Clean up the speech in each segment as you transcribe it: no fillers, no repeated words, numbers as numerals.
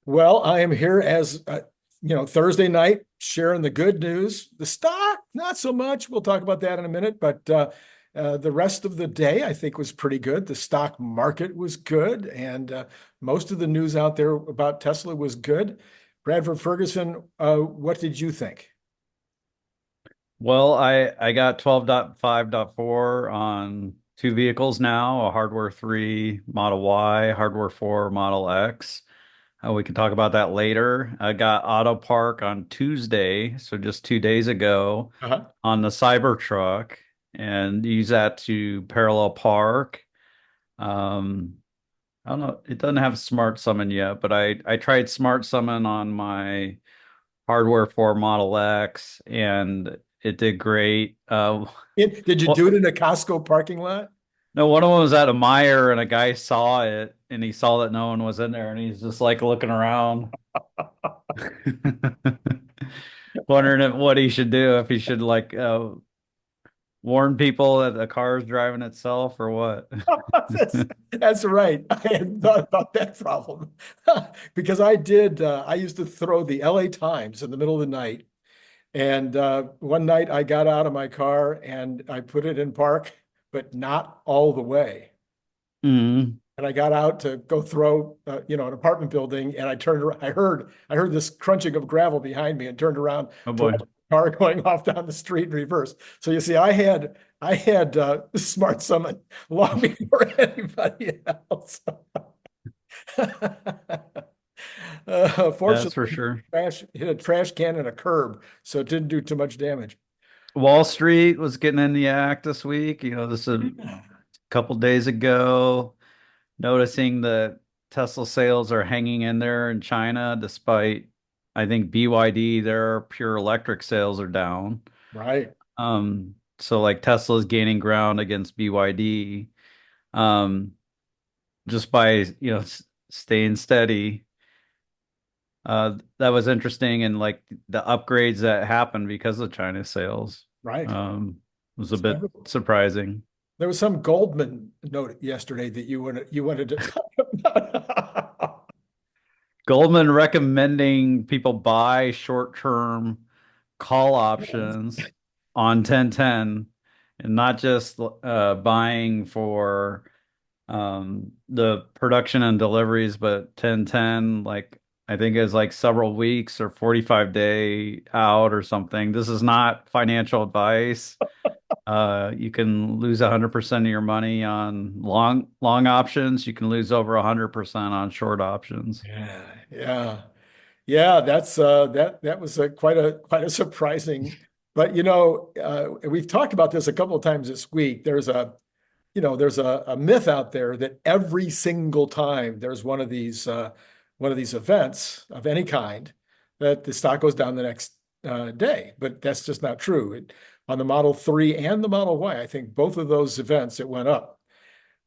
Well, I am here as Thursday night, sharing the good news. The stock, not so much. We'll talk about that in a minute, but the rest of the day, I think, was pretty good. The stock market was good, and most of the news out there about Tesla was good. Bradford Ferguson, what did you think? Well, I got 12.5.4 on two vehicles now, a Hardware 3 Model Y, Hardware 4 Model X. We can talk about that later. I got Auto Park on Tuesday, so just 2 days ago, Uh-huh. on the Cybertruck, and use that to parallel park. Um, I don't know, it doesn't have Smart Summon yet, but I tried Smart Summon on my Hardware 4 Model X, and it did great. Did you do it Well, in a Costco parking lot? no, one of them was at a Meyer, and a guy saw it, and he saw that no one was in there, and he's just like looking around, wondering what he should do, if he should like warn people that the car is driving itself or what. That's, that's right. I hadn't thought about that problem because I used to throw the LA Times in the middle of the night. And one night I got out of my car and I put it in park, but not all the way. Mm. And I got out to go throw, an apartment building, and I turned around. I heard this crunching of gravel behind me, and turned around Oh to boy. watch the car going off down the street in reverse. So you see, I had smart summon long before anybody else. That's for Fortunately, sure. trash hit a trash can and a curb, so it didn't do too much damage. Wall Street was getting in the act this week. This is a Yeah. couple days ago, noticing that Tesla sales are hanging in there in China, despite, I think, BYD, their pure electric sales are down. Right. So like Tesla's gaining ground against BYD, um, just by, staying steady. That was interesting, and like the upgrades that happened because of China sales, Right. was a bit surprising. There was some Goldman note yesterday that you wanted to talk about. Goldman recommending people buy short-term call options on 1010, and not just buying for the production and deliveries, but 1010, like I think is like several weeks or 45-day out or something. This is not financial advice. You can lose 100% of your money on long options. You can lose over 100% on short options. Yeah, yeah, yeah. That was quite a surprising. But we've talked about this a couple of times this week. There's a myth out there that every single time there's one of these events of any kind, that the stock goes down the next day. But that's just not true. On the Model 3 and the Model Y, I think both of those events it went up.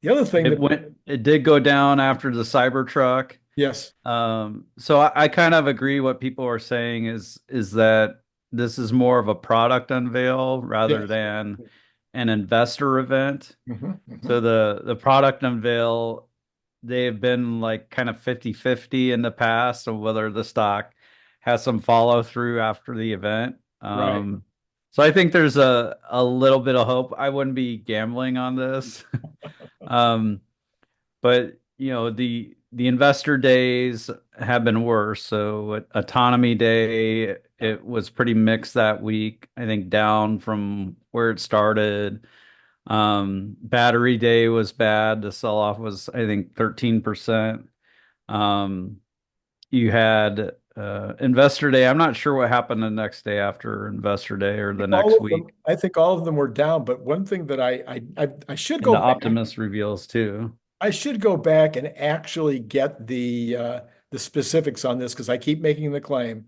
The other thing that, It did go down after the Cybertruck. yes, So I kind of agree what people are saying is that this is more of a product unveil rather yes. than an investor event. Mhm, So mhm. the product unveil, they've been like kind of 50-50 in the past of whether the stock has some follow through after the event. Right. So I think there's a little bit of hope. I wouldn't be gambling on this. Um, but the investor days have been worse. So at Autonomy Day, it was pretty mixed that week. I think down from where it started. Battery Day was bad. The sell-off was, I think, 13%. Um, you had Investor Day. I'm not sure what happened the next day after Investor Day or the All next of them, week. I think all of them were down, but one thing that I should And go the back. Optimus reveals too. I should go back and actually get the specifics on this, because I keep making the claim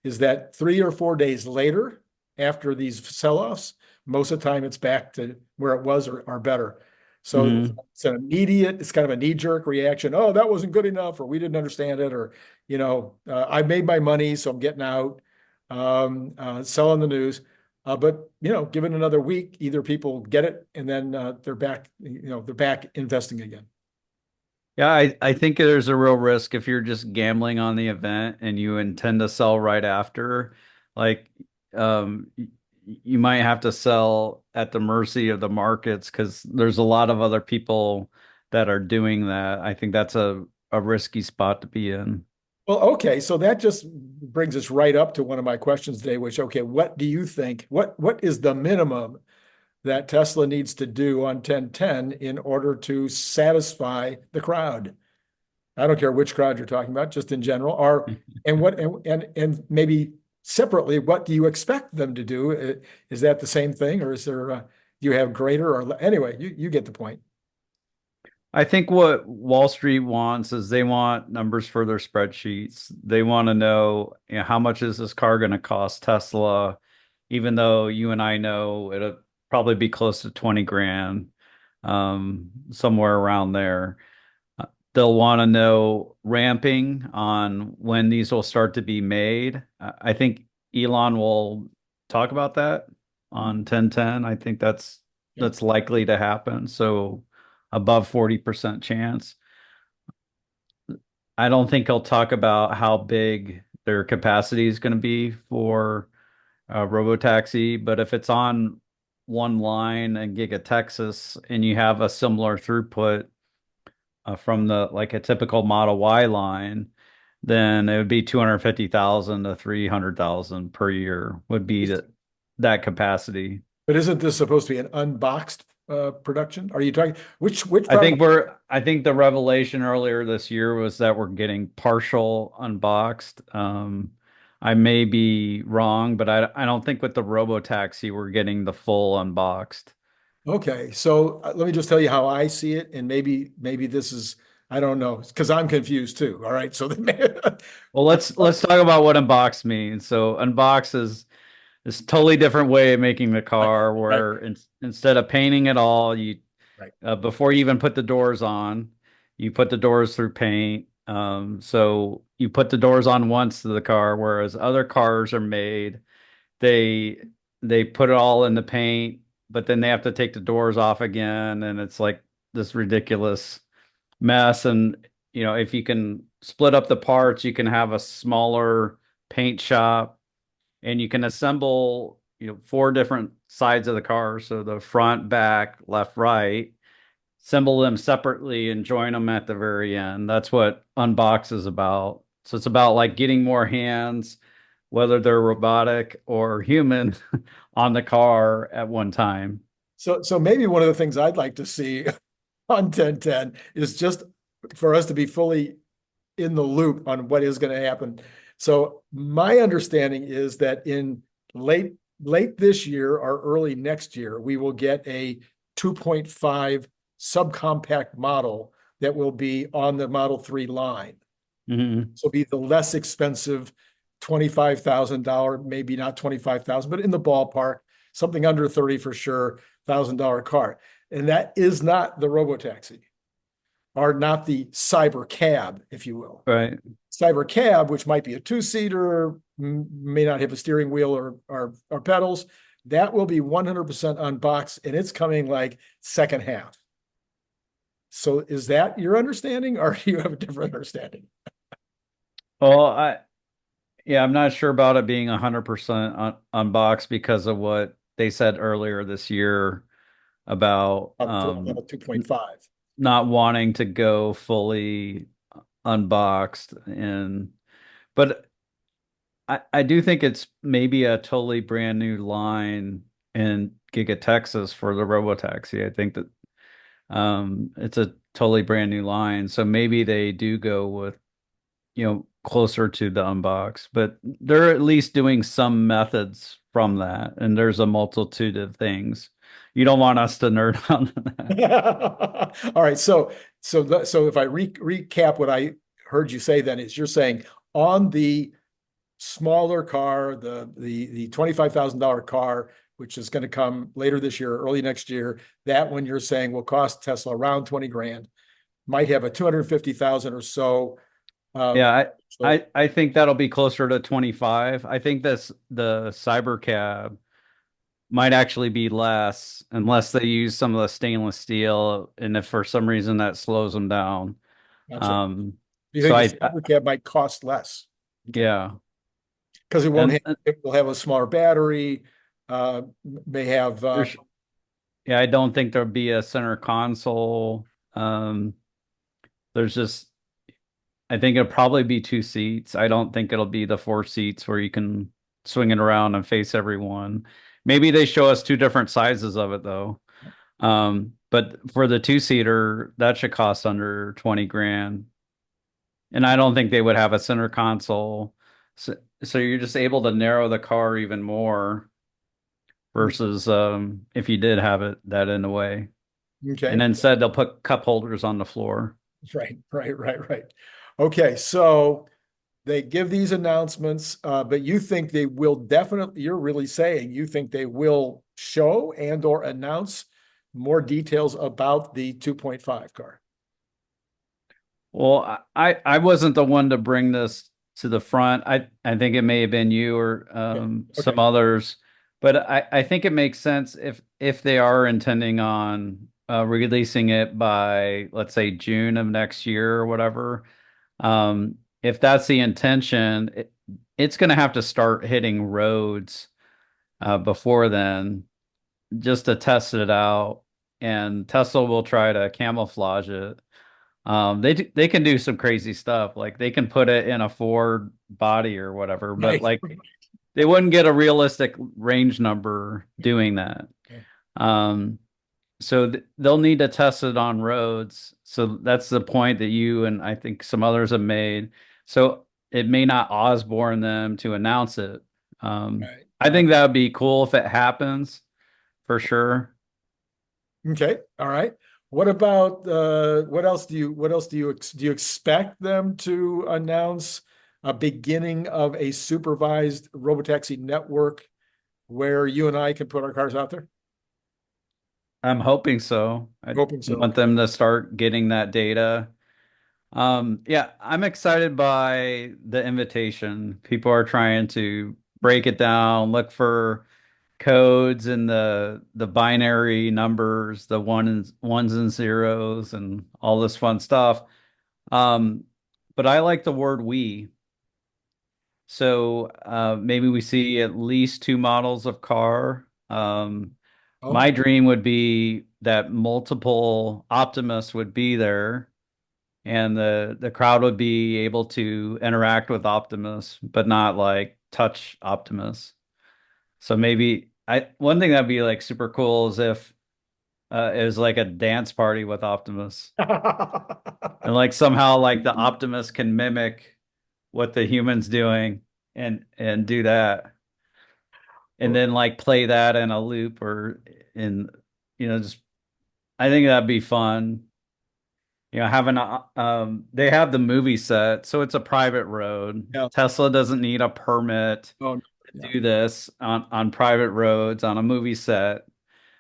is that 3 or 4 days later, after these sell-offs, most of the time it's back to where it was, or better. So Hmm. it's kind of a knee-jerk reaction. Oh, that wasn't good enough, or we didn't understand it, or I made my money, so I'm getting out, selling the news. But given another week, either people get it and then they're back investing again. Yeah, I think there's a real risk if you're just gambling on the event and you intend to sell right after, like you might have to sell at the mercy of the markets because there's a lot of other people that are doing that. I think that's a risky spot to be in. Well, okay, so that just brings us right up to one of my questions today, which, okay, what do you think? What is the minimum that Tesla needs to do on 1010 in order to satisfy the crowd? I don't care which crowd you're talking about, just in general. Or and what and maybe separately, what do you expect them to do? Is that the same thing, or is there do you have greater or anyway? You get the point. I think what Wall Street wants is they want numbers for their spreadsheets. They want to know, how much is this car going to cost Tesla, even though you and I know it'll probably be close to 20 grand, somewhere around there. They'll want to know ramping on when these will start to be made. I think Elon will talk about that on 1010. I think Yeah. that's likely to happen. So above 40% chance. I don't think he'll talk about how big their capacity is going to be for robotaxi, but if it's on one line in Giga Texas and you have a similar throughput from the like a typical Model Y line, then it would be 250,000 to 300,000 per year would be that capacity. But isn't this supposed to be an unboxed production? Are you talking which product? I think the revelation earlier this year was that we're getting partial unboxed. I may be wrong, but I don't think with the Robotaxi we're getting the full unboxed. Okay, so let me just tell you how I see it, and maybe this is I don't know because I'm confused too. All right, so Well, let's talk about what unbox means. So unbox is this totally different way of making the right, car right, where instead of painting it all, you right. before you even put the doors on, you put the doors through paint. So you put the doors on once to the car, whereas other cars are made, they they put it all in the paint, but then they have to take the doors off again, and it's like this ridiculous mess. And if you can split up the parts, you can have a smaller paint shop, and you can assemble, four different sides of the car, so the front, back, left, right, assemble them separately and join them at the very end. That's what Unbox is about. So it's about like getting more hands, whether they're robotic or human, on the car at one time. So maybe one of the things I'd like to see on 1010 is just for us to be fully in the loop on what is going to happen. So my understanding is that in late this year or early next year, we will get a 2.5 subcompact model that will be on the Model 3 line. Mhm. So be the less expensive $25,000, maybe not 25,000, but in the ballpark, something under 30 for sure, $1,000 car. And that is not the robotaxi, or not the cyber cab, if you will. Right. Cyber cab, which might be a two-seater, may not have a steering wheel or pedals, that will be 100% unboxed, and it's coming like second half. So is that your understanding, or do you have a different understanding? Well, yeah, I'm not sure about it being 100% unboxed because of what they said earlier this year about Level 2.5. not wanting to go fully unboxed. But I do think it's maybe a totally brand new line in Giga Texas for the Robotaxi. I think that it's a totally brand new line. So maybe they do go with, closer to the unbox, but they're at least doing some methods from that. And there's a multitude of things. You don't want us to nerd on that. All right, so if I recap what I heard you say, then is you're saying on the smaller car, the $25,000 car, which is going to come later this year, early next year, that one you're saying will cost Tesla around 20 grand, might have a 250,000 or so. Yeah, So I think that'll be closer to 25. I think the cyber cab might actually be less unless they use some of the stainless steel, and if for some reason that slows them down. Gotcha. Um, Do you so think the Cyber Cab might cost less? Okay. yeah, Because it won't and have, it will have a smaller battery, may have, there's yeah, I don't think there'll be a center console. Um, there's just I think it'll probably be two seats. I don't think it'll be the four seats where you can swing it around and face everyone. Maybe they show us two different sizes of it though. But for the two-seater, that should cost under 20 grand. And I don't think they would have a center console. So you're just able to narrow the car even more versus if you did have it that in a way. And okay. instead they'll put cup holders on the floor. Right. Okay, so they give these announcements, but you think they will definitely, you're really saying you think they will show and or announce more details about the 2.5 car. Well, I wasn't the one to bring this to the front. I think it may have been you or Okay. some Okay. others, but I think it makes sense if they are intending on releasing it by, let's say, June of next year or whatever. If that's the intention, it's going to have to start hitting roads before then just to test it out, and Tesla will try to camouflage it. They can do some crazy stuff. Like they can put it in a Ford body or whatever, but Right. like they wouldn't get a realistic range number doing that. Um, so they'll need to test it on roads. So that's the point that you and I think some others have made. So it may not Osborne them to announce it. Right. I think that would be cool if it happens for sure. Okay. All right. What about what else do you expect them to announce a beginning of a supervised robotaxi network where you and I can put our cars out there? I'm hoping so. I Hoping so. want them to start getting that data. Yeah, I'm excited by the invitation. People are trying to break it down, look for codes and the binary numbers, the ones and zeros and all this fun stuff. Um, but I like the word we. So maybe we see at least two models of car. My Oh, dream would be that multiple Optimus would be there and the crowd would be able to interact with Optimus, but not like touch Optimus. So maybe I one thing that'd be like super cool is if it was like a dance party with Optimus, and like somehow like the Optimus can mimic what the human's doing and do that, and then like play that in a loop or in just I think that'd be fun. Having they have the movie set, so it's a private road. yeah. Tesla doesn't need a permit Oh, no. to Yeah. do this on private roads on a movie set.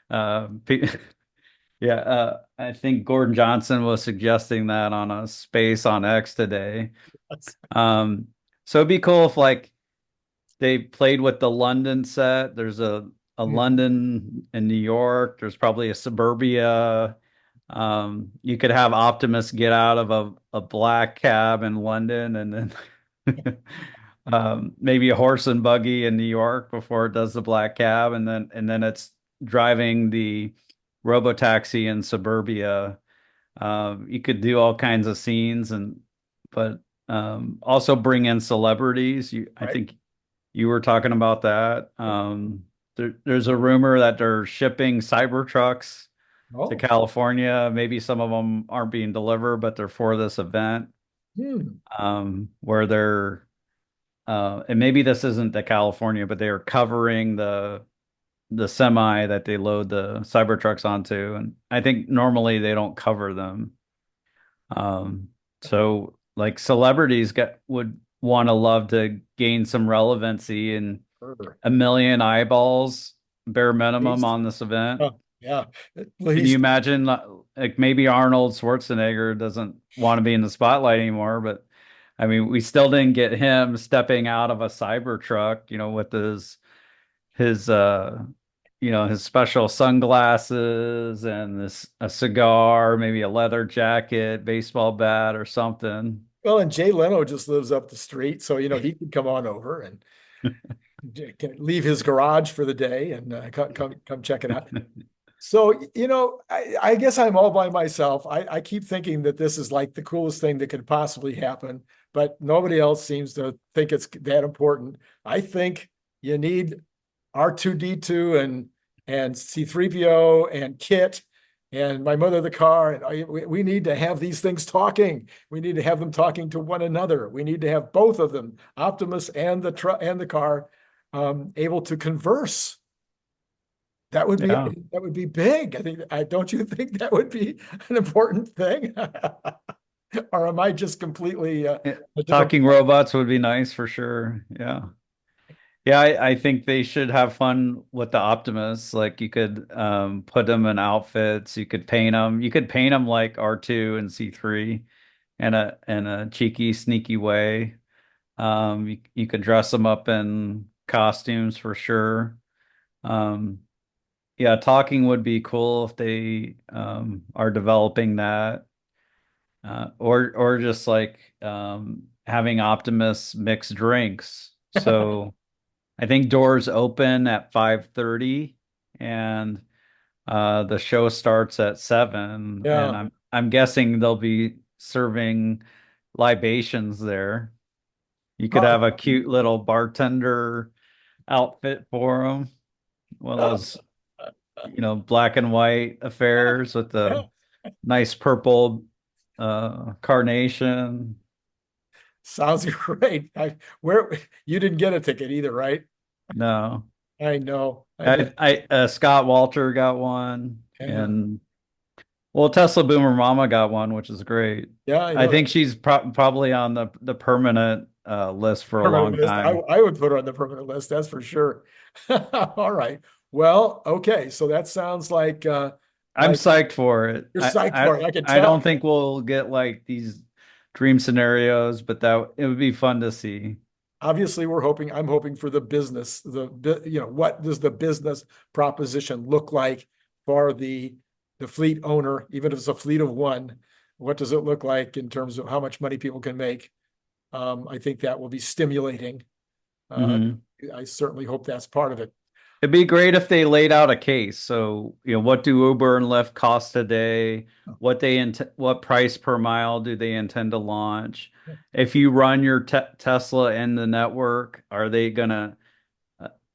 Uh, pe- yeah, I think Gordon Johnson was suggesting that on a space on X today. That's- Um, so it'd be cool if like they played with the London set. There's a Mhm. London in New York. There's probably a suburbia. You could have Optimus get out of a black cab in London and then maybe a horse and buggy in New York before it does the black cab, and then it's driving the robotaxi in suburbia. You could do all kinds of scenes but also bring in celebrities. I Right. think you were talking about that. There's a rumor that they're shipping Cybertrucks to Oh. California. Maybe some of them aren't being delivered, but they're for this event Hmm. where they're and maybe this isn't the California, but they're covering the semi that they load the Cybertrucks onto. And I think normally they don't cover them. Um, so like celebrities would want to love to gain some relevancy and Sure. 1 million eyeballs bare minimum Least. on this event. Oh, yeah. At Can you least. imagine like maybe Arnold Schwarzenegger doesn't want to be in the spotlight anymore, but I mean, we still didn't get him stepping out of a Cybertruck, with his his special sunglasses and a cigar, maybe a leather jacket, baseball bat or something. Well, and Jay Leno just lives up the street, so he could come on over and can leave his garage for the day and come check it out. So, I guess I'm all by myself. I keep thinking that this is like the coolest thing that could possibly happen, but nobody else seems to think it's that important. I think you need R2D2 and C3PO and Kit and my mother the car. And we need to have these things talking. We need to have them talking to one another. We need to have both of them, Optimus and the truck and the car, able to converse. That would be Yeah. that would be big. Don't you think that would be an important thing? Or am I just completely a different? Talking robots would be nice for sure. Yeah. Yeah, I think they should have fun with the Optimus. Like you could put them in outfits, you could paint them. You could paint them like R2 and C3 in a cheeky, sneaky way. You could dress them up in costumes for sure. Um, yeah, talking would be cool if they are developing that. Or just like having Optimus mix drinks. So I think doors open at 5:30 and the show starts at 7 and Yeah. I'm guessing they'll be serving libations there. You could have a cute little bartender outfit for them. One of those, black and white affairs with the Yeah. nice purple carnation. Sounds great. Where you didn't get a ticket either, right? No. I know. I did. Scott Walter got one, Yeah. and well, Tesla Boomer Mama got one, which is great. Yeah, I I know. think she's probably on the permanent list for a Permanent long list. time. I would put her on the permanent list, that's for sure. All right. Well, okay. So that sounds I'm like psyched for it. you're psyched for it. I can I don't tell. think we'll get like these dream scenarios, but that it would be fun to see. Obviously, I'm hoping for the business, what does the business proposition look like for the fleet owner, even if it's a fleet of one? What does it look like in terms of how much money people can make? I think that will be stimulating. Uh, Mhm. I certainly hope that's part of it. It'd be great if they laid out a case. So, what do Uber and Lyft cost a day? What price per mile do they intend to launch? If you run your Tesla in the network, are they gonna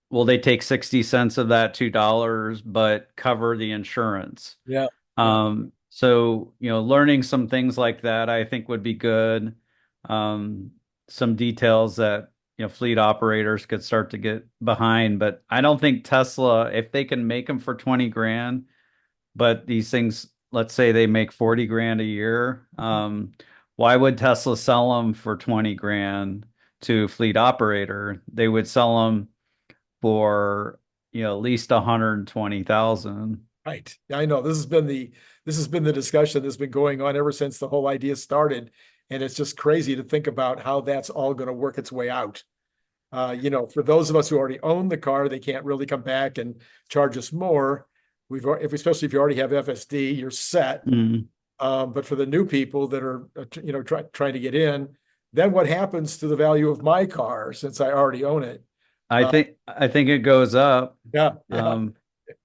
will they take 60 cents of that $2 but cover the insurance? Yeah, yeah, So, learning some things like that I think would be good. Some details that fleet operators could start to get behind. But I don't think Tesla, if they can make them for 20 grand, but these things, let's say they make 40 grand a year, why would Tesla sell them for 20 grand to a fleet operator? They would sell them for, at least 120,000. right. Yeah, I know. This has been the discussion that's been going on ever since the whole idea started, and it's just crazy to think about how that's all going to work its way out. For those of us who already own the car, they can't really come back and charge us more. Especially if you already have FSD, you're set. Mm. But for the new people that are, trying to get in, then what happens to the value of my car since I already own it? Uh, I think it goes up yeah, yeah, um,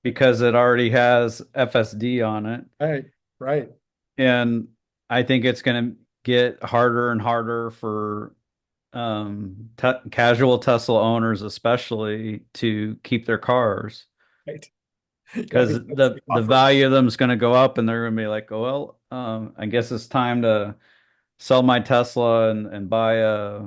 because it already has FSD on it. right, right. And I think it's going to get harder and harder for casual Tesla owners, especially, to keep their cars Right. because That's the the offer. value of them is going to go up, and they're going to be like, oh, well, I guess it's time to sell my Tesla and buy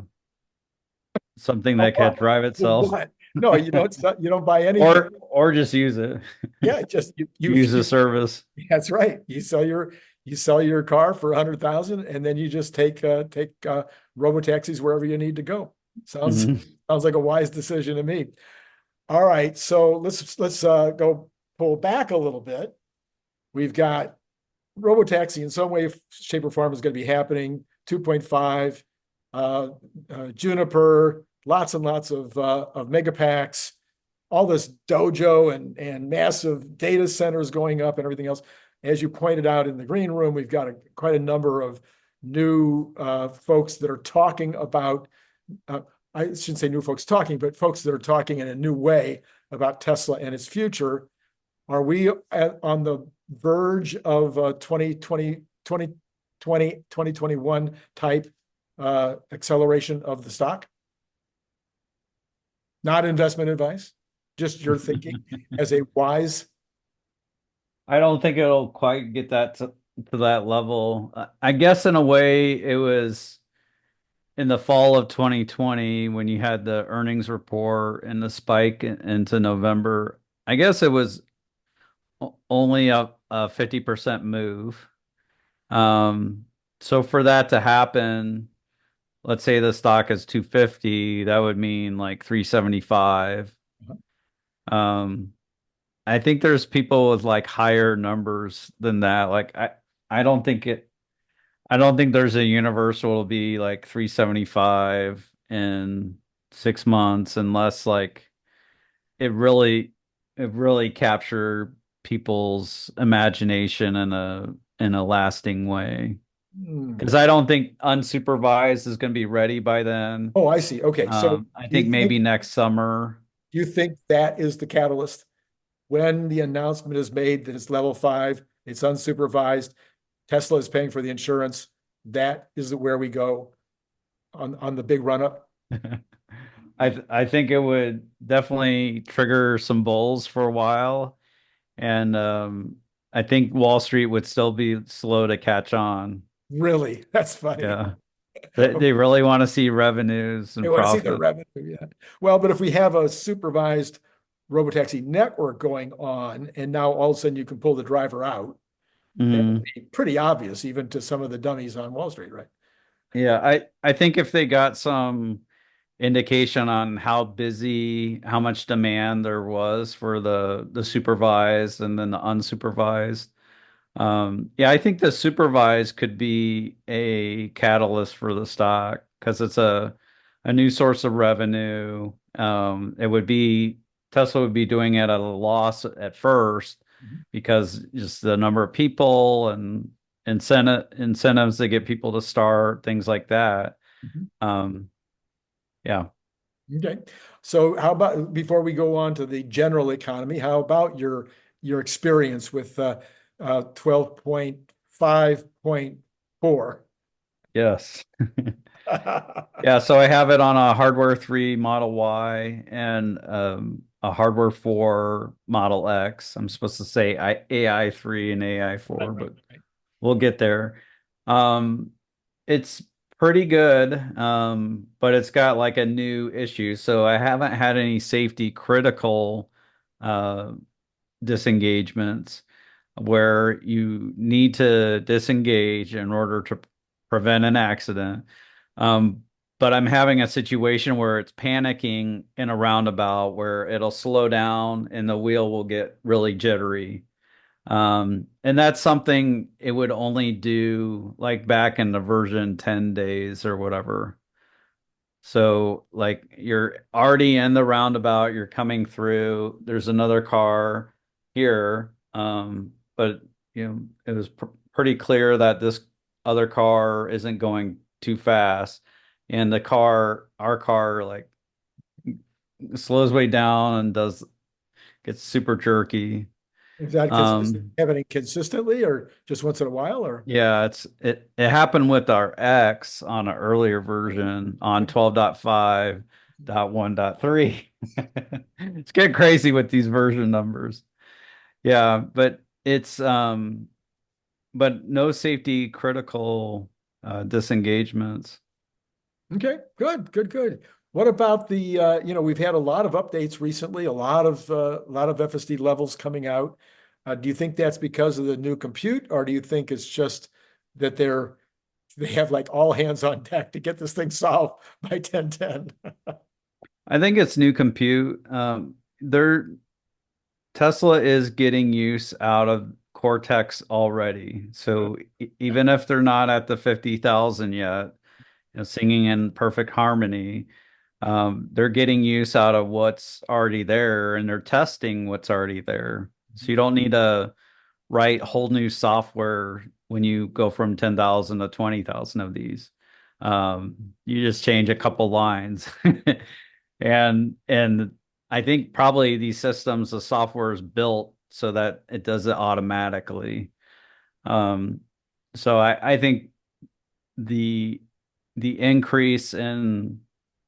something that can drive itself, What? No, you don't buy anything. or just use it, Yeah, just use the service. that's right. You sell your car for 100,000 and then you just take robo taxis wherever you need to go. Sounds Mhm. sounds like a wise decision to me. All right, so let's go pull back a little bit. We've got robotaxi in some way, shape, or form is going to be happening. 2.5, Juniper, lots and lots of megapacks. all this dojo and massive data centers going up and everything else. As you pointed out in the green room, we've got quite a number of new folks that are talking about, I shouldn't say new folks talking, but folks that are talking in a new way about Tesla and its future. Are we on the verge of a 2021 type acceleration of the stock? Not investment advice, just your thinking as a wise. I don't think it'll quite get to that level. I guess in a way it was in the fall of 2020 when you had the earnings report and the spike into November. I guess it was only a 50% move. Um, so for that to happen, let's say the stock is 250, that would mean like 375. Um, I think there's people with like higher numbers than that. Like I don't think it I don't think there's a universal will be like 375 in 6 months unless like it really it really capture people's imagination in a lasting way. Hmm. Because I don't think unsupervised is going to be ready by then. Oh, I see. Okay. So I you think think maybe next summer. you think that is the catalyst when the announcement is made that it's level 5, it's unsupervised, Tesla is paying for the insurance. That is where we go on the big run up. I think it would definitely trigger some bulls for a while, and I think Wall Street would still be slow to catch on. Really, that's funny. Yeah, they really want to see revenues They and want to see the profit. revenue. Yeah. Well, but if we have a supervised robotaxi network going on, and now all of a sudden you can pull the driver out, that would Mm. be pretty obvious even to some of the dummies on Wall Street, right? Yeah, I think if they got some indication on how busy, how much demand there was for the supervised and then the unsupervised. Yeah, I think the supervised could be a catalyst for the stock because it's a new source of revenue. It would be Tesla would be doing it at a loss at first Mhm. because just the number of people and incentives to get people to start, things like that. Mhm. Um, yeah. Okay. So how about before we go on to the general economy, how about your experience with 12.5.4? Yes. Yeah, so I have it on a hardware 3 Model Y and a hardware 4 Model X. I'm supposed to say AI 3 and AI Right, 4, right, but right. we'll get there. It's pretty good, but it's got like a new issue. So I haven't had any safety critical uh, disengagements where you need to disengage in order to prevent an accident. Um, but I'm having a situation where it's panicking in a roundabout where it'll slow down and the wheel will get really jittery. And that's something it would only do like back in the version 10 days or whatever. So like you're already in the roundabout, you're coming through, there's another car here. But it was pretty clear that this other car isn't going too fast. And our car like slows way down and gets super jerky. Is that consistent, Um, happening consistently or just once in a while or? Yeah, it happened with our X on an earlier version on 12.5.1.3. It's getting crazy with these version numbers. Yeah, but it's but no safety critical disengagements. Okay, good, good, good. What about the, we've had a lot of updates recently, a lot of FSD levels coming out. Do you think that's because of the new compute, or do you think it's just that they have like all hands on deck to get this thing solved by 1010? I think it's new compute. Tesla is getting use out of Cortex already. So even if they're not at the 50,000 yet, singing in perfect harmony. They're getting use out of what's already there and they're testing what's already there. So you don't need to write whole new software when you go from 10,000 to 20,000 of these. You just change a couple lines. And I think probably these systems, the software is built so that it does it automatically. Um, so I think the the increase in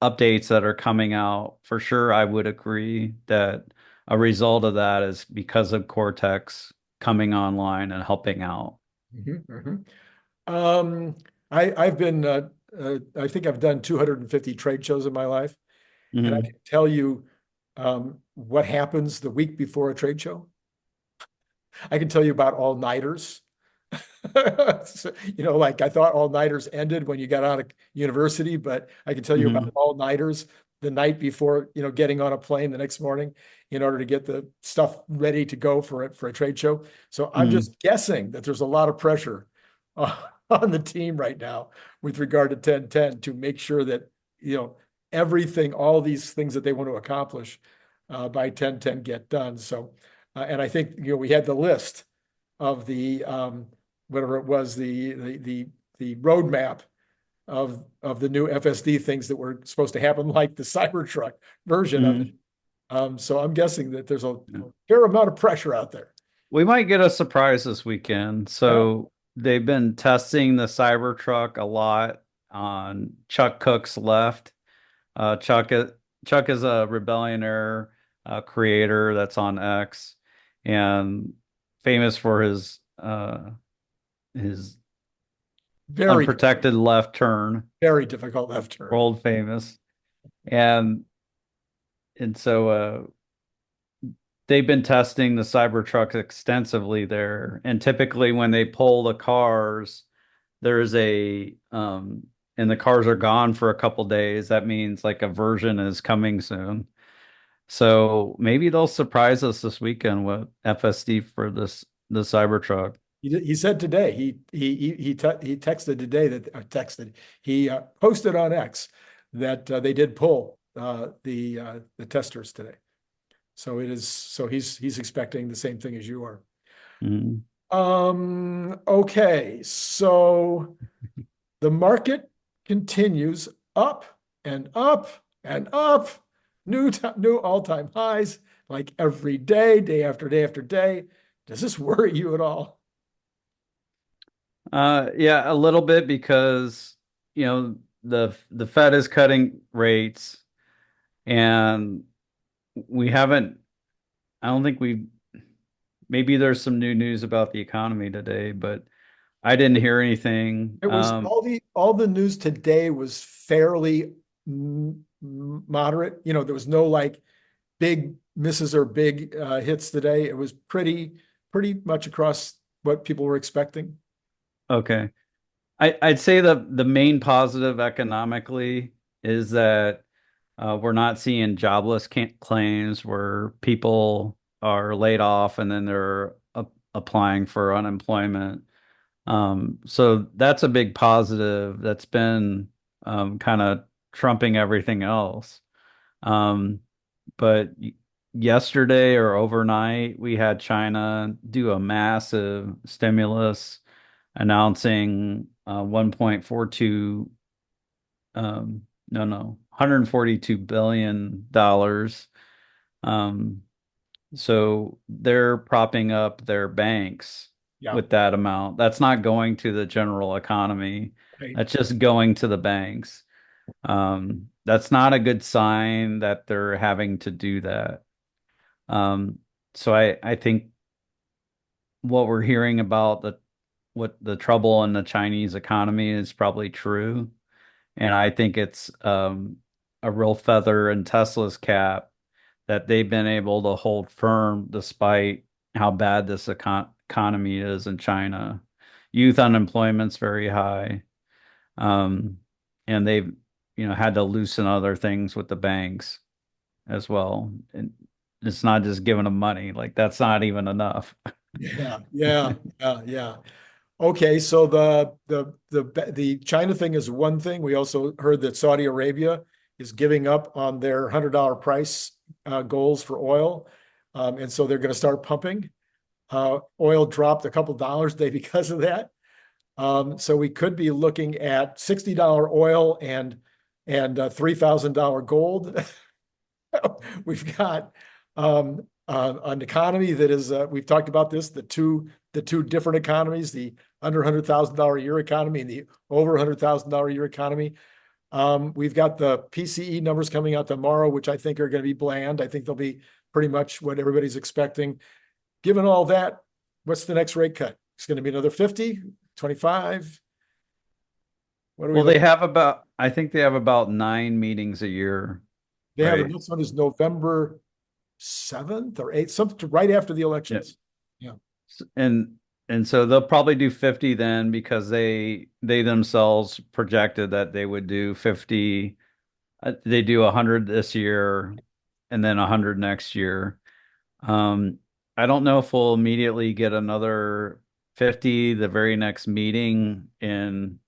updates that are coming out, for sure, I would agree that a result of that is because of Cortex coming online and helping out. Mhm, mhm. Um, I've been I think I've done 250 trade shows in my life, and I Mhm. can tell you what happens the week before a trade show. I can tell you about all-nighters. So, like I thought all-nighters ended when you got out of university, but I can tell you about Mhm. all-nighters the night before, getting on a plane the next morning in order to get the stuff ready to go for a trade show. So I'm Mhm. just guessing that there's a lot of pressure on the team right now with regard to 1010 to make sure that, everything, all these things that they want to accomplish by 1010 get done. So, and I think, we had the list of the whatever it was, the roadmap of the new FSD things that were supposed to happen, like the Cybertruck version of it. Mhm. So I'm guessing that there's a Yeah. fair amount of pressure out there. We might get a surprise this weekend. Yeah. So they've been testing the Cybertruck a lot on Chuck Cook's left. Uh, Chuck is Chuck is a Rebellionaire creator that's on X and famous for his Very, unprotected left turn, very difficult left turn. world famous. And and so they've been testing the Cybertruck extensively there. And typically when they pull the cars, there's a and the cars are gone for a couple days. That means like a version is coming soon. So maybe they'll surprise us this weekend with FSD for the Cybertruck. He said today, he texted today that texted, he posted on X that they did pull the testers today. So he's expecting the same thing as you are. Mhm. Okay, so the market continues up and up and up, new all-time highs, like every day, day after day after day. Does this worry you at all? Yeah, a little bit because you know the Fed is cutting rates and we haven't I don't think we maybe there's some new news about the economy today, but I didn't hear anything. It was all the news today was fairly moderate. There was no like big misses or big hits today. It was pretty much across what people were expecting. Okay. I'd say the main positive economically is that we're not seeing jobless claims where people are laid off and then they're applying for unemployment. So that's a big positive that's been kind of trumping everything else. Um, but yesterday or overnight, we had China do a massive stimulus announcing 1.42 no, 142 billion dollars. Um, so they're propping up their banks Yeah. with that amount. That's not going to the general economy. Right. That's just going to the banks. That's not a good sign that they're having to do that. Um, so I think what we're hearing about what the trouble in the Chinese economy is probably true. And I think it's a real feather in Tesla's cap that they've been able to hold firm despite how bad this economy is in China. Youth unemployment's very high. Um, and they've, had to loosen other things with the banks as well. And it's not just giving them money, like that's not even enough. Yeah. Yeah. Yeah. Yeah. Okay, so the China thing is one thing. We also heard that Saudi Arabia is giving up on their $100 price goals for oil. And so they're going to start pumping. Oil dropped a couple dollars today because of that. So we could be looking at $60 oil and $3,000 gold. We've got an economy that is, we've talked about this, the two different economies, the under $100,000 a year economy and the over $100,000 a year economy. We've got the PCE numbers coming out tomorrow, which I think are going to be bland. I think they'll be pretty much what everybody's expecting. Given all that, what's the next rate cut? It's going to be another 50, 25. What are we Well, they looking? have about, I think they have about 9 meetings a year, They have the right? next one is November 7th or 8th, something right after the elections. Yeah. And so they'll probably do 50 then, because they themselves projected that they would do 50. They do 100 this year and then 100 next year. I don't know if we'll immediately get another 50 the very next meeting in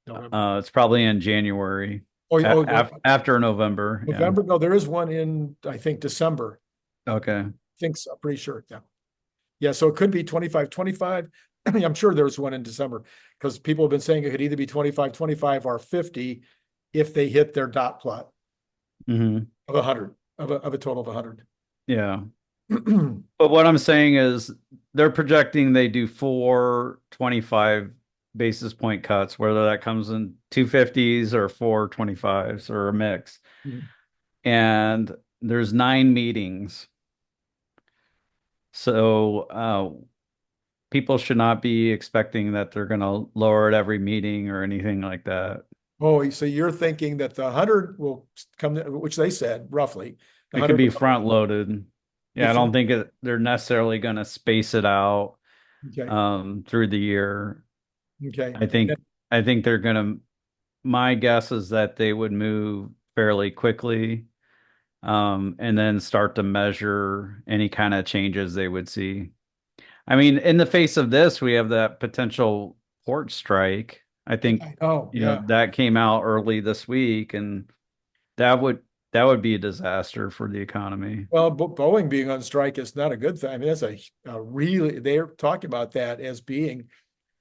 November. it's probably in January, No, after November. Yeah. November. No, there is one in, I think, December. Okay. I think so, pretty sure. Yeah. Yeah. So it could be 25, 25. I mean, I'm sure there's one in December because people have been saying it could either be 25, 25 or 50 if they hit their dot plot Hmm. of 100, of a total of 100. Yeah. But what I'm saying is they're projecting they do 4 25 basis point cuts, whether that comes in 250s or 4 25s or a mix. Mhm. And there's 9 meetings. So people should not be expecting that they're going to lower at every meeting or anything like that. Oh, so you're thinking that the 100 will come, which they said roughly. The It could 100 be front loaded. Yeah, I don't think they're necessarily going to space it out Okay. through the year. Okay. I think they're going to, my guess is that they would move fairly quickly, and then start to measure any kind of changes they would see. I mean, in the face of this, we have that potential port strike. I think, Oh, yeah. that came out early this week, and that would that would be a disaster for the economy. Well, Boeing being on strike is not a good thing. I mean, that's a really, they're talking about that as being,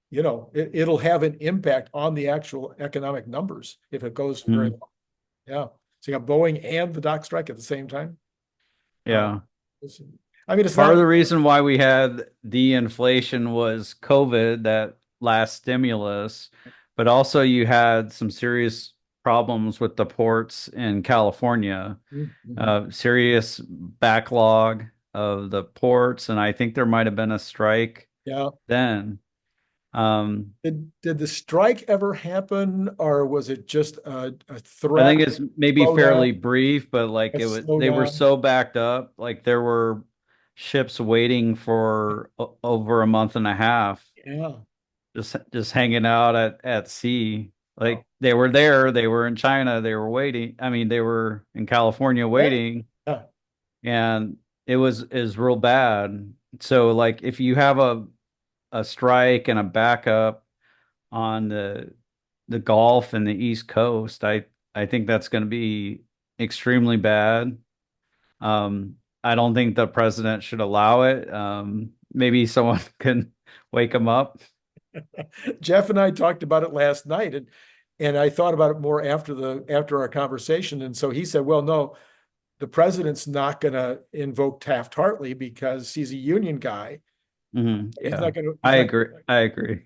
it'll have an impact on the actual economic numbers if it goes very Mhm. long. Yeah. So you got Boeing and the dock strike at the same time. Uh, Yeah. I mean, it's Part not, of the reason why we had the inflation was COVID, that last stimulus, but also you had some serious problems with the ports in California, Mhm. serious backlog of the ports, and I think there might have been a strike Yeah. then. Did the strike ever happen or was it just a I threat? think it's maybe Slow fairly down, brief, but like a they were slowdown. so backed up, like there were ships waiting for over a month and a half, Yeah. just hanging out at sea. Oh. Like they were there, they were in China, they were waiting. I mean, they were in California Yeah. waiting, Yeah. and it was is real bad. So like if you have a strike and a backup on the Gulf and the East Coast, I think that's going to be extremely bad. I don't think the president should allow it. Maybe someone can wake him up. Jeff and I talked about it last night and I thought about it more after our conversation. And so he said, well, no, the president's not going to invoke Taft-Hartley because he's a union guy. He's Yeah, not going to, he's I not, agree. I agree.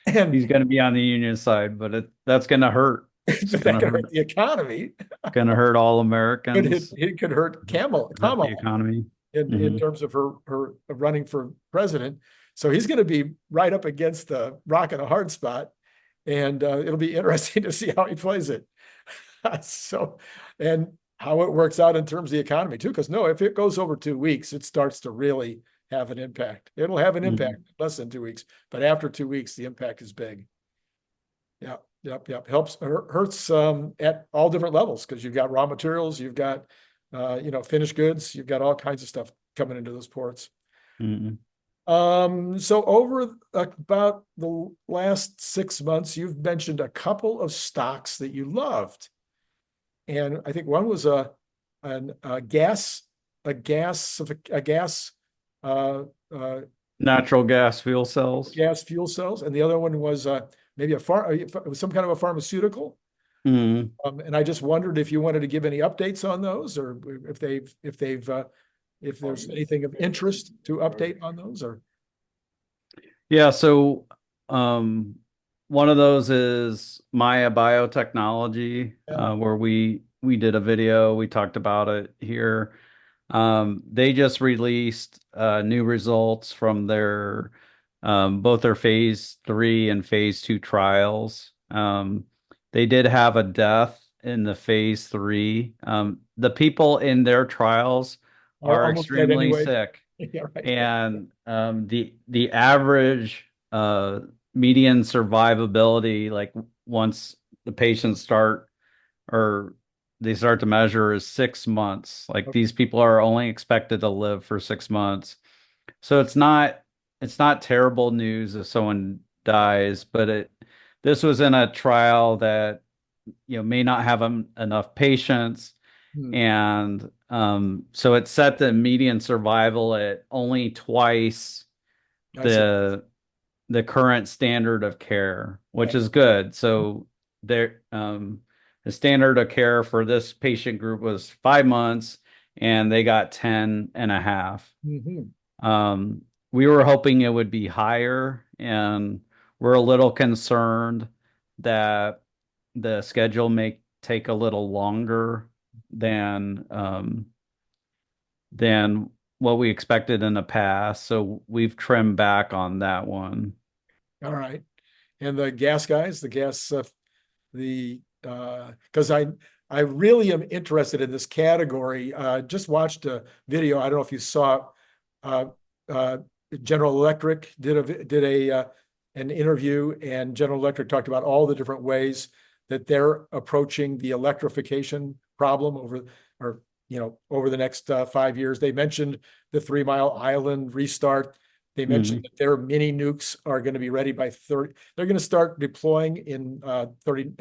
and He's going to be on the union side, but that's going to hurt. it's It's not going to going to hurt. hurt the economy. Going to hurt all It, Americans. it could hurt Hurt Kamala the economy. in Hmm. terms of her running for president. So he's going to be right up against the rock and a hard spot. And it'll be interesting to see how he plays it. So, and how it works out in terms of the economy too. Because no, if it goes over 2 weeks, it starts to really have an impact. It'll have an impact Hmm. less than 2 weeks, but after 2 weeks, the impact is big. Yeah, yep. Helps hurts at all different levels because you've got raw materials, you've got finished goods, you've got all kinds of stuff coming into those ports. Hmm. So over about the last 6 months, you've mentioned a couple of stocks that you loved. and I think one was a gas, a gas, a gas, uh, uh, Natural gas fuel cells. gas fuel cells, and the other one was maybe some kind of a pharmaceutical. Mm. And I just wondered if you wanted to give any updates on those, or if there's anything of interest to update on those, or Yeah, so one of those is Maya Biotechnology, yeah. where we did a video, we talked about it here. They just released new results from their both their phase 3 and phase 2 trials. They did have a death in the phase 3. The people in their trials Are are almost dead extremely anyway. sick, Yeah, right. and the average median survivability, like once the patients start or they start to measure, is 6 months. Like Okay. these people are only expected to live for 6 months. So it's not terrible news if someone dies, but this was in a trial that may not have enough patients, Hmm. and so it set the median survival at only twice I see. the the current standard of care, which Yeah. is good. So the standard of care for this patient group was 5 months, and they got 10 and a half. Mhm. We were hoping it would be higher, and we're a little concerned that the schedule may take a little longer than what we expected in the past. So we've trimmed back on that one. All right. And the gas guys, the gas, because I really am interested in this category. Just watched a video. I don't know if you saw, uh, uh, General Electric did an interview, and General Electric talked about all the different ways that they're approaching the electrification problem over the next 5 years. They mentioned the 3 Mile Island restart. They mentioned Mhm. that their mini nukes are going to be ready by 30. They're going to start deploying in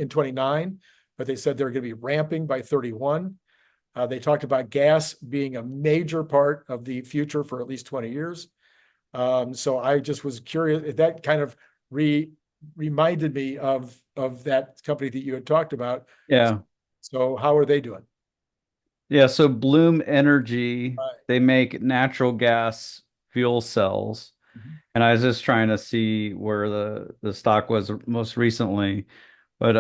29, but they said they're going to be ramping by 31. They talked about gas being a major part of the future for at least 20 years. So I just was curious. That kind of reminded me of that company that you had talked about. Yeah. So how are they doing? Yeah, so Bloom Energy, Right. they make natural gas fuel cells. Mhm. And I was just trying to see where the stock was most recently. But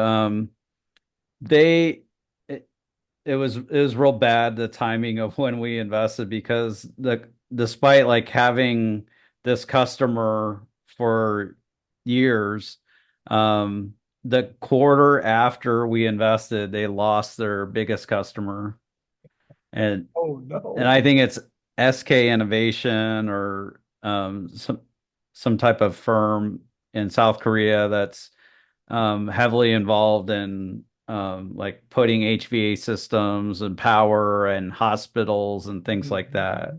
they it, it was real bad, the timing of when we invested, because despite like having this customer for years, the quarter after we invested, they lost their biggest customer. And Oh and no. I think it's SK Innovation, or some type of firm in South Korea that's heavily involved in like putting HVA systems and power and hospitals and things like that.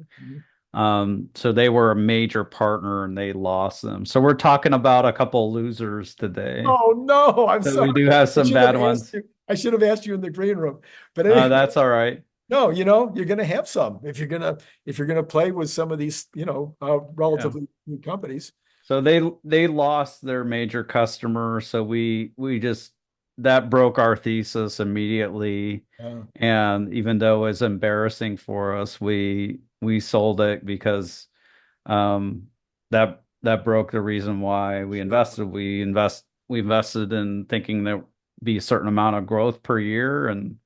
So they were a major partner and they lost them. So we're talking about a couple losers today. Oh no, I'm So sorry. we do have I some should have bad asked ones. you. I should have asked you in the green room. But anyway, That's all right. no, you're going to have some if you're going to play with some of these, Yeah. relatively new companies. So they lost their major customer, so we just that broke our thesis immediately. Uh, And even though it was embarrassing for us, we sold it because um that broke the reason why we sure, invested. We invested in thinking there would be a certain amount of growth per year, and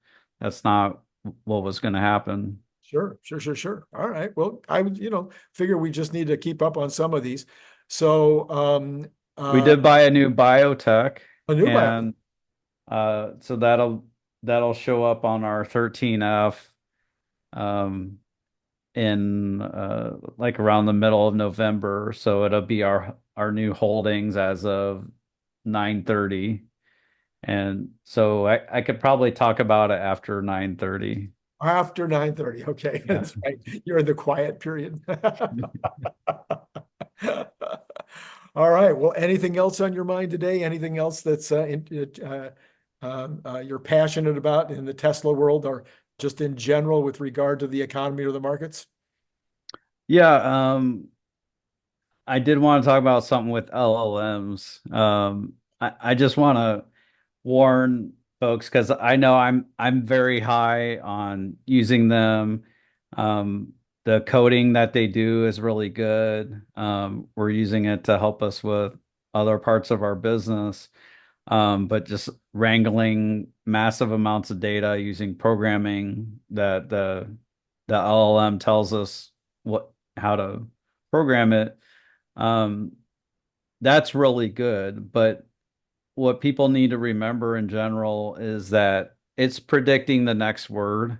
that's not what was going to happen. sure, sure, sure, sure. All right. Well, I would, figure we just need to keep up on some of these. So, We did buy a new biotech, a new bio. and so that'll show up on our 13F um in like around the middle of November. So it'll be our new holdings as of 9:30. And so I could probably talk about it after 9:30. After 9:30. Okay, Yeah. that's right. You're in the quiet period. All right. Well, anything else on your mind today? Anything else that's you're passionate about in the Tesla world, or just in general with regard to the economy or the markets? Yeah, I did want to talk about something with LLMs. I just want to warn folks because I know I'm very high on using them. The coding that they do is really good. We're using it to help us with other parts of our business. But just wrangling massive amounts of data using programming that the LLM tells us how to program it. Um, that's really good. But what people need to remember in general is that it's predicting the next word,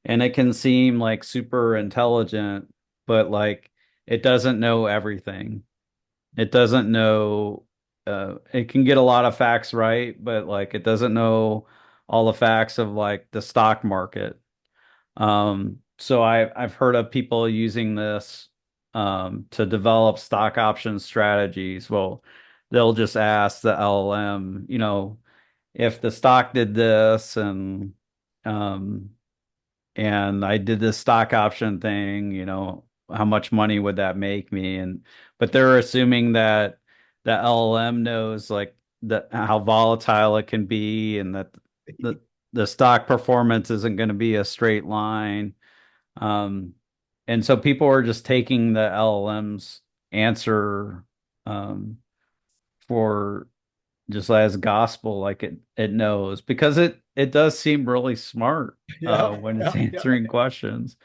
and it can seem like super intelligent, but like it doesn't know everything. It doesn't know, it can get a lot of facts right, but like it doesn't know all the facts of like the stock market. So I've heard of people using this to develop stock option strategies. Well, they'll just ask the LLM, if the stock did this um, and I did this stock option thing, how much money would that make me? But they're assuming that the LLM knows like how volatile it can be and that the the stock performance isn't going to be a straight line. Um, and so people are just taking the LLM's answer um, for just as gospel, like it knows, because it does seem really smart Yeah, when it's yeah, yeah, answering questions.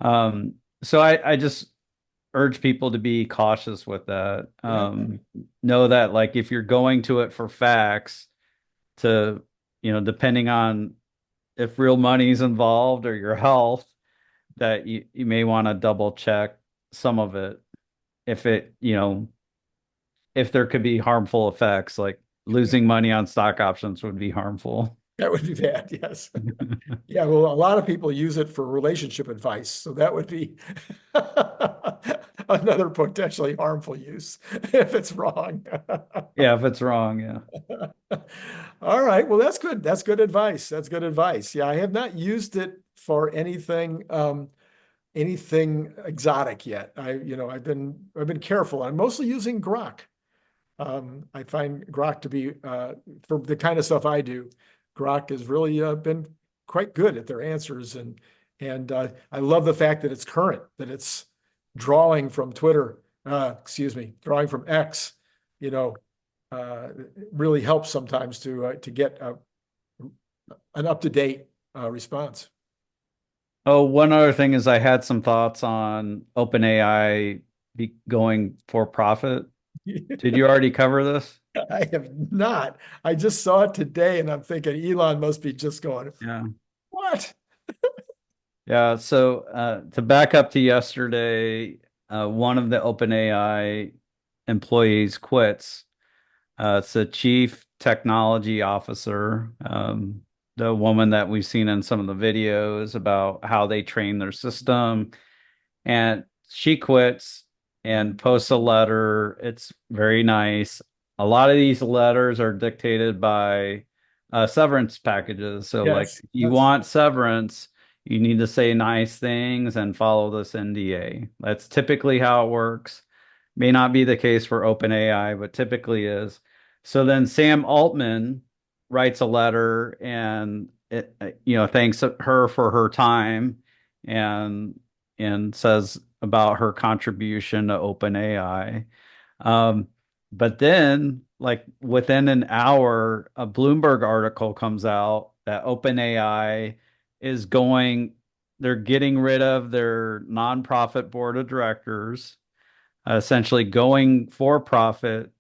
So I just urge people to be cautious with that. yeah. Know that like if you're going to it for facts, to depending on if real money's involved or your health, that you may want to double check some of it if if there could be harmful effects, like losing money on stock options would be harmful. That would be bad, yes. Yeah, well, a lot of people use it for relationship advice, so that would be another potentially harmful use if it's wrong. Yeah, if it's wrong, yeah. All right, well, that's good. That's good advice. That's good advice. Yeah, I have not used it for anything exotic yet. I've been careful. I'm mostly using Grok. I find Grok to be for the kind of stuff I do. Grok has really been quite good at their answers, and I love the fact that it's current, that it's drawing from Twitter, drawing from X. You know, it really helps sometimes to get an up-to-date response. Oh, one other thing is I had some thoughts on OpenAI going for profit. Did you already cover this? I have not. I just saw it today, and I'm thinking Elon must be just going, Yeah. "What?" Yeah. So to back up to yesterday, one of the OpenAI employees quits. It's the chief technology officer, the woman that we've seen in some of the videos about how they train their system. And she quits and posts a letter. It's very nice. A lot of these letters are dictated by severance packages. So, like, Yes, if you yes. want severance, you need to say nice things and follow this NDA. That's typically how it works. May not be the case for OpenAI, but typically is. So then Sam Altman writes a letter and thanks her for her time and says about her contribution to OpenAI. Um, but then, like within an hour, a Bloomberg article comes out that OpenAI is they're getting rid of their nonprofit board of directors, essentially going for profit,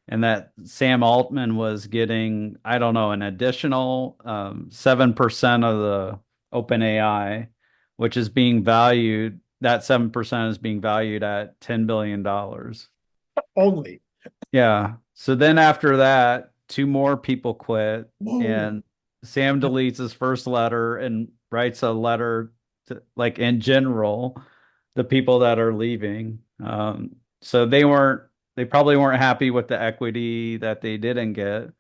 and that Sam Altman was getting, I don't know, an additional 7% of the OpenAI, which is being valued, that 7% is being valued at $10 billion. Only. Yeah. So then after that, two more people quit, Whoa. and Sam deletes his first letter and writes a letter to, like, in general, the people that are leaving. So they probably weren't happy with the equity that they didn't get.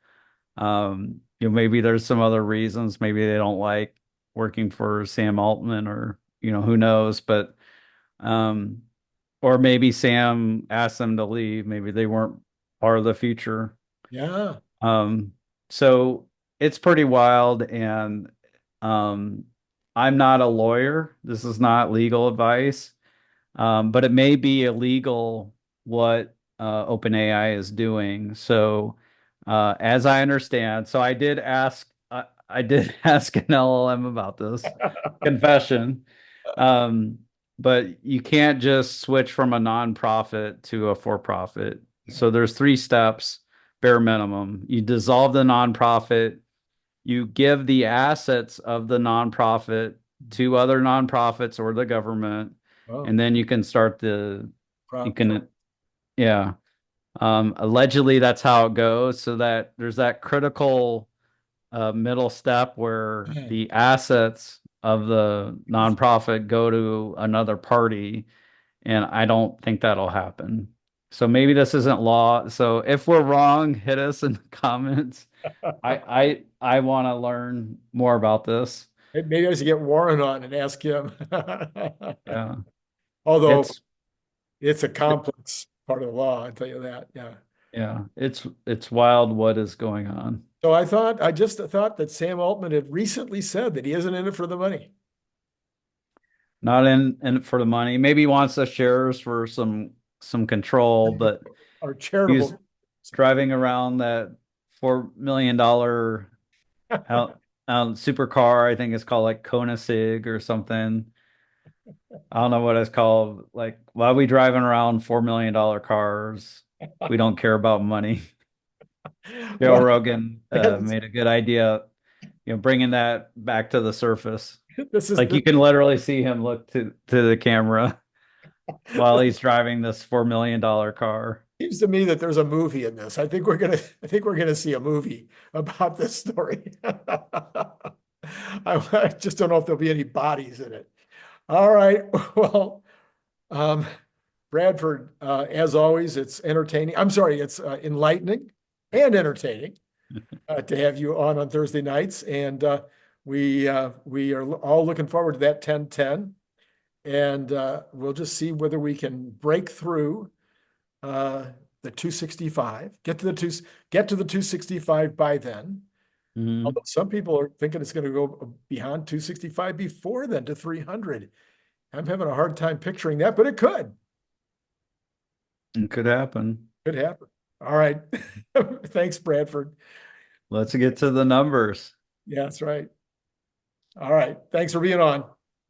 maybe there's some other reasons. Maybe they don't like working for Sam Altman, or, who knows, but, um, or maybe Sam asked them to leave. Maybe they weren't part of the future. Yeah. Um, so it's pretty wild. And, um, I'm not a lawyer. This is not legal advice. But it may be illegal what OpenAI is doing. So, as I understand, so I did ask an LLM about this confession. Um, but you can't just switch from a nonprofit to a for-profit. So there's three steps, bare minimum. You dissolve the nonprofit, you give the assets of the nonprofit to other nonprofits or the government, Oh, and then you can start you prop. can, yeah. Allegedly, that's how it goes. So that there's that critical middle step where the assets of the nonprofit go to another party, and I don't think that'll happen. So maybe this isn't law. So if we're wrong, hit us in the comments. I want to learn more about this. Maybe I should get Warren on and ask him. Yeah. Although It's it's a complex part of the law, I tell you that. Yeah. yeah, it's wild what is going on. So I just thought that Sam Altman had recently said that he isn't in it for the money. Not in it for the money. Maybe he wants the shares for some control, but Or he was charitable. driving around that $4 million out supercar. I think it's called like Koenigsegg or something. I don't know what it's called. Like, why are we driving around $4 million cars? We don't care about money. Joe Well, Rogan made a good idea, bringing that back to the surface. this is Like this you can literally see him look to the camera while he's driving this $4 million car. seems to me that there's a movie in this. I think we're gonna see a movie about this story. I just don't know if there'll be any bodies in it. All right. Well, um, Bradford, as always, it's entertaining. I'm sorry, it's enlightening and entertaining to have you on Thursday nights, and we are all looking forward to that 10-10, and we'll just see whether we can break through the 265, get to the 265 by then. Mhm. Although some people are thinking it's going to go beyond 265 before then to 300. I'm having a hard time picturing that, but it could. It could happen. Could happen. All right. Thanks, Bradford. Let's get to the numbers. Yeah, that's right. All right. Thanks for being on.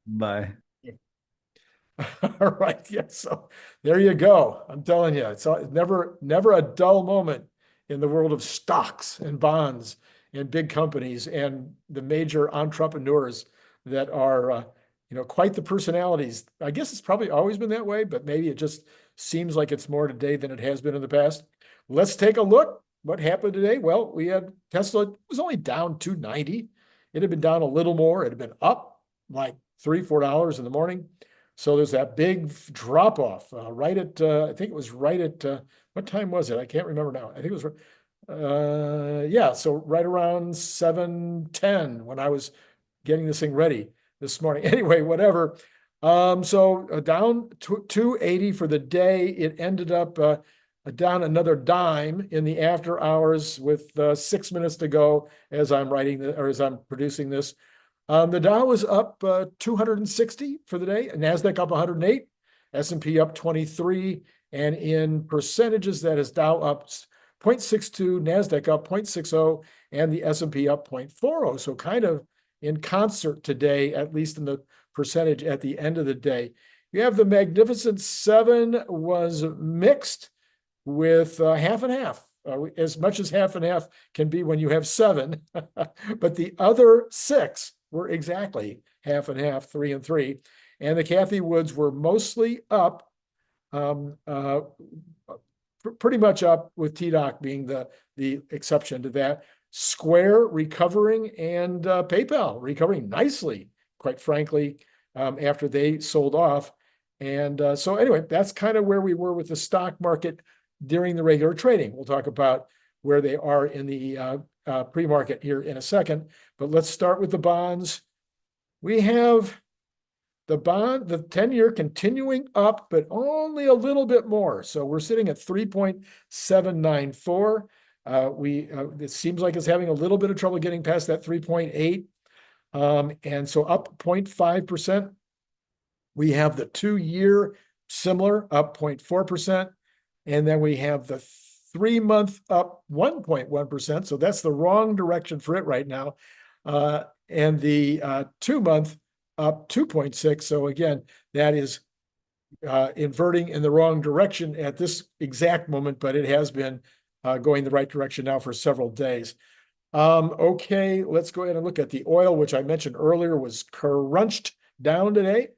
Bye. All right. Yeah. So there you go. I'm telling you, it's never a dull moment in the world of stocks and bonds and big companies and the major entrepreneurs that are, quite the personalities. I guess it's probably always been that way, but maybe it just seems like it's more today than it has been in the past. Let's take a look. What happened today? Well, we had Tesla was only down 290. It had been down a little more. It had been up like $3, $4 in the morning. So there's that big drop off right at, I think it was right at, what time was it? I can't remember now. I think it was, yeah, so right around 7:10 when I was getting this thing ready this morning. Anyway, whatever. So down 280 for the day. It ended up down another dime in the after hours with 6 minutes to go as I'm writing or as I'm producing this. The Dow was up 260 for the day, NASDAQ up 108, S&P up 23, and in percentages, that is Dow up 0.62, NASDAQ up 0.60, and the S&P up 0.40. So kind of in concert today, at least in the percentage at the end of the day. You have the Magnificent Seven was mixed with half and half. As much as half and half can be when you have seven, but the other six were exactly half and half, 3 and 3. And the Cathie Woods were mostly up, pretty much up, with TDOC being the exception to that. Square recovering, and PayPal recovering nicely, quite frankly, after they sold off. And so anyway, that's kind of where we were with the stock market during the regular trading. We'll talk about where they are in the pre-market here in a second, but let's start with the bonds. We have the 10-year continuing up, but only a little bit more. So we're sitting at 3.794. It seems like it's having a little bit of trouble getting past that 3.8. And so up 0.5%. We have the 2-year similar, up 0.4%. And then we have the 3-month up 1.1%. So that's the wrong direction for it right now. And the 2-month up 2.6. So again, that is inverting in the wrong direction at this exact moment, but it has been going the right direction now for several days. Okay, let's go ahead and look at the oil, which I mentioned earlier was crunched down today.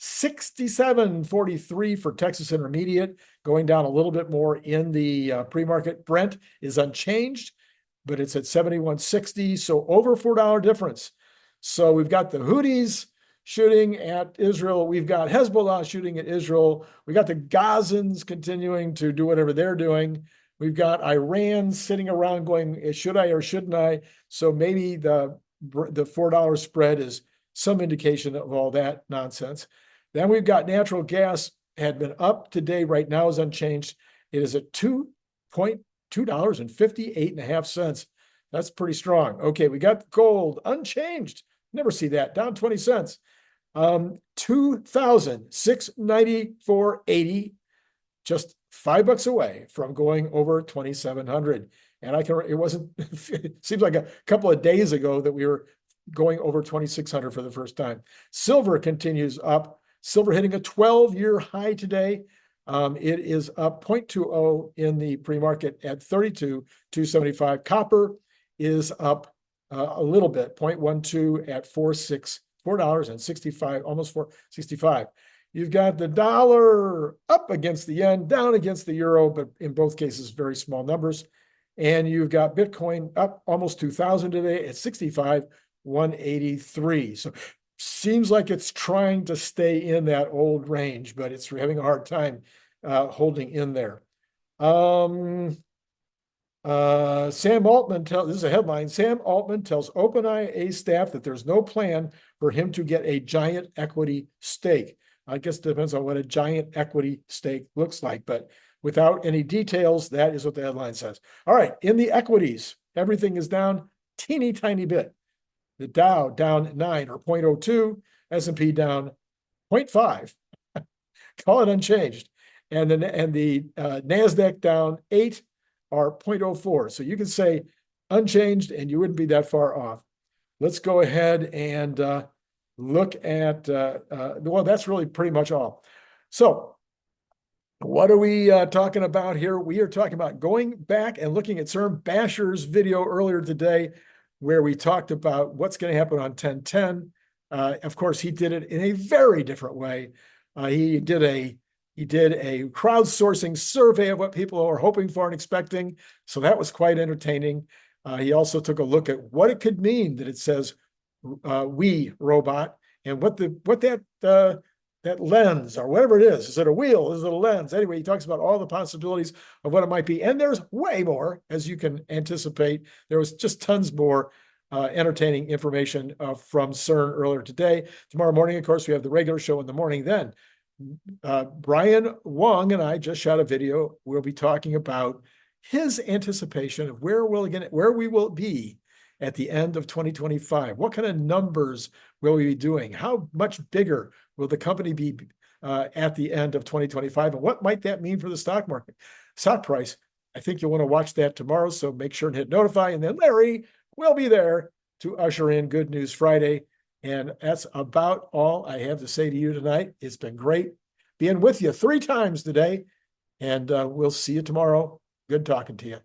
67.43 for Texas Intermediate, going down a little bit more in the pre-market. Brent is unchanged, but it's at 71.60, so over $4 difference. So we've got the Houthis shooting at Israel. We've got Hezbollah shooting at Israel. We got the Gazans continuing to do whatever they're doing. We've got Iran sitting around going, should I or shouldn't I? So maybe the $4 spread is some indication of all that nonsense. Then we've got natural gas had been up today, right now is unchanged. It is at $2.58.5. That's pretty strong. Okay, we got gold unchanged. Never see that, down 20 cents. 2,694.80, just $5 away from going over 2,700. And it wasn't, it seems like a couple of days ago that we were going over 2,600 for the first time. Silver continues up. Silver hitting a 12-year high today. It is up 0.20 in the pre-market at 32,275. Copper is up a little bit, 0.12 at $4.65, almost $4.65. You've got the dollar up against the yen, down against the euro, but in both cases, very small numbers. And you've got Bitcoin up almost 2,000 today at 65,183. So seems like it's trying to stay in that old range, but it's having a hard time holding in there. Sam Altman this is a headline. Sam Altman tells OpenAI staff that there's no plan for him to get a giant equity stake. I guess it depends on what a giant equity stake looks like, but without any details, that is what the headline says. All right, in the equities, everything is down teeny tiny bit. The Dow down 9 or 0.02, S&P down 0.5, call it unchanged. And the NASDAQ down 8 or 0.04. So you can say unchanged and you wouldn't be that far off. Let's go ahead and look at, well, that's really pretty much all. So what are we talking about here? We are talking about going back and looking at Cern Basher's video earlier today, where we talked about what's going to happen on 10/10. Of course, he did it in a very different way. He did a crowdsourcing survey of what people are hoping for and expecting. So that was quite entertaining. He also took a look at what it could mean that it says "we robot" and what that lens or whatever it is. Is it a wheel? Is it a lens? Anyway, he talks about all the possibilities of what it might be. And there's way more, as you can anticipate. There was just tons more entertaining information from Cern earlier today. Tomorrow morning, of course, we have the regular show in the morning. Then Brian Wang and I just shot a video. We'll be talking about his anticipation of where we will be at the end of 2025. What kind of numbers will we be doing? How much bigger will the company be at the end of 2025? And what might that mean for the stock market? Stock price, I think you'll want to watch that tomorrow, so make sure and hit notify. And then Larry will be there to usher in Good News Friday. And that's about all I have to say to you tonight. It's been great being with you 3 times today, and we'll see you tomorrow. Good talking to you.